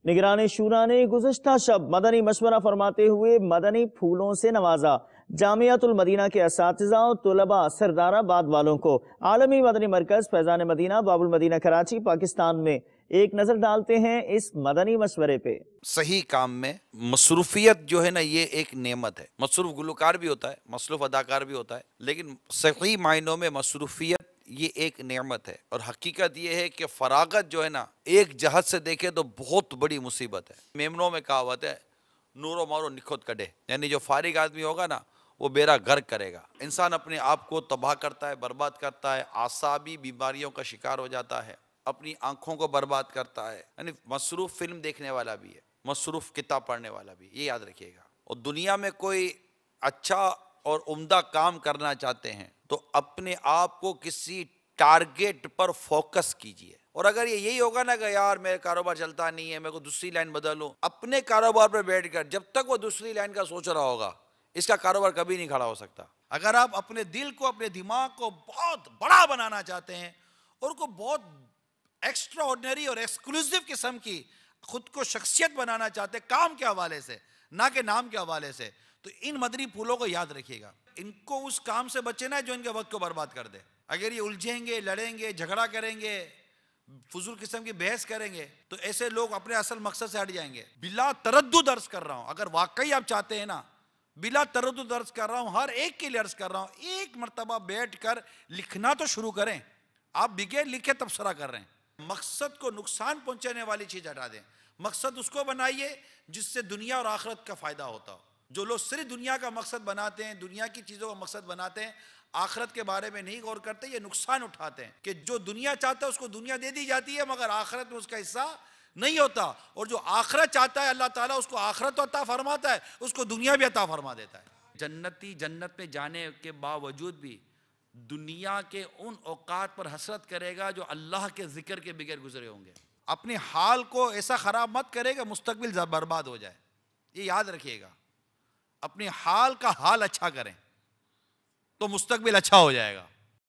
निगरान शूरा ने गुज़श्ता शब मदनी मशवरा फरमाते हुए मदनी फूलों से नवाजा। जामियातुल मदीना के असातिज़ा और तुलबा सरदाराबाद वालों को आलमी मदनी मरकज़ फैज़ान मदीना बाबुल मदीना कराची पाकिस्तान में एक नज़र डालते हैं इस मदनी मशवरे पे। सही काम में मसरूफियत जो है ना, ये एक नेमत है। मसरूफ गुलकार भी होता है, मसरूफ अदाकार भी होता है, लेकिन सही मायनों में मसरूफियत ये एक नेमत है। और हकीकत ये है कि फरागत जो है ना, एक जहत से देखे तो बहुत बड़ी मुसीबत है। मेमनों में कहावत है, नूरो मारो निखुद कड़े, यानी जो फारिग आदमी होगा ना वो बेड़ा गर्क करेगा। इंसान अपने आप को तबाह करता है, बर्बाद करता है, आसाबी बीमारियों का शिकार हो जाता है, अपनी आंखों को बर्बाद करता है। यानी मसरूफ फिल्म देखने वाला भी है, मसरूफ किताब पढ़ने वाला भी, ये याद रखिएगा। और दुनिया में कोई अच्छा और उम्दा काम करना चाहते हैं तो अपने आप को किसी टारगेट पर फोकस कीजिए। और अगर ये यही होगा ना कि यार मेरा कारोबार चलता नहीं है, मेरे को दूसरी लाइन बदलूं, अपने कारोबार पर बैठकर जब तक वो दूसरी लाइन का सोच रहा होगा, इसका कारोबार कभी नहीं खड़ा हो सकता। अगर आप अपने दिल को, अपने दिमाग को बहुत बड़ा बनाना चाहते हैं और को बहुत एक्स्ट्रा ऑर्डिनरी और एक्सक्लूसिव किस्म की खुद को शख्सियत बनाना चाहते हैं काम के हवाले से, ना कि नाम के हवाले से, तो इन मदनी फूलों को याद रखिएगा। इनको उस काम से बचना है जो इनके वक्त को बर्बाद कर दे। अगर ये उलझेंगे, लड़ेंगे, झगड़ा करेंगे, फजूल किस्म की बहस करेंगे, तो ऐसे लोग अपने असल मकसद से हट जाएंगे। बिला तरद्दुद अर्ज कर रहा हूं, अगर वाकई आप चाहते हैं ना, बिला तरद्दुद अर्ज कर रहा हूं, हर एक के लिए अर्ज कर रहा हूं, एक मर्तबा बैठ कर लिखना तो शुरू करें। आप बिगैर लिखे तबसरा कर रहे हैं। मकसद को नुकसान पहुंचाने वाली चीज हटा दें। मकसद उसको बनाइए जिससे दुनिया और आखिरत का फायदा होता हो। जो लोग सिर्फ दुनिया का मकसद बनाते हैं, दुनिया की चीजों का मकसद बनाते हैं, आखिरत के बारे में नहीं गौर करते, ये नुकसान उठाते हैं कि जो दुनिया चाहता है उसको दुनिया दे दी जाती है, मगर आखिरत में उसका हिस्सा नहीं होता। और जो आखिरत चाहता है अल्लाह ताला उसको आखिरत अता फरमाता है, उसको दुनिया भी अता फरमा देता है। जन्नती जन्नत में जाने के बावजूद भी दुनिया के उन औकात पर हसरत करेगा जो अल्लाह के जिक्र के बगैर गुजरे होंगे। अपने हाल को ऐसा खराब मत करेगा मुस्तकबिल बर्बाद हो जाए, ये याद रखिएगा। अपने हाल का हाल अच्छा करें तो मुस्तकबिल अच्छा हो जाएगा।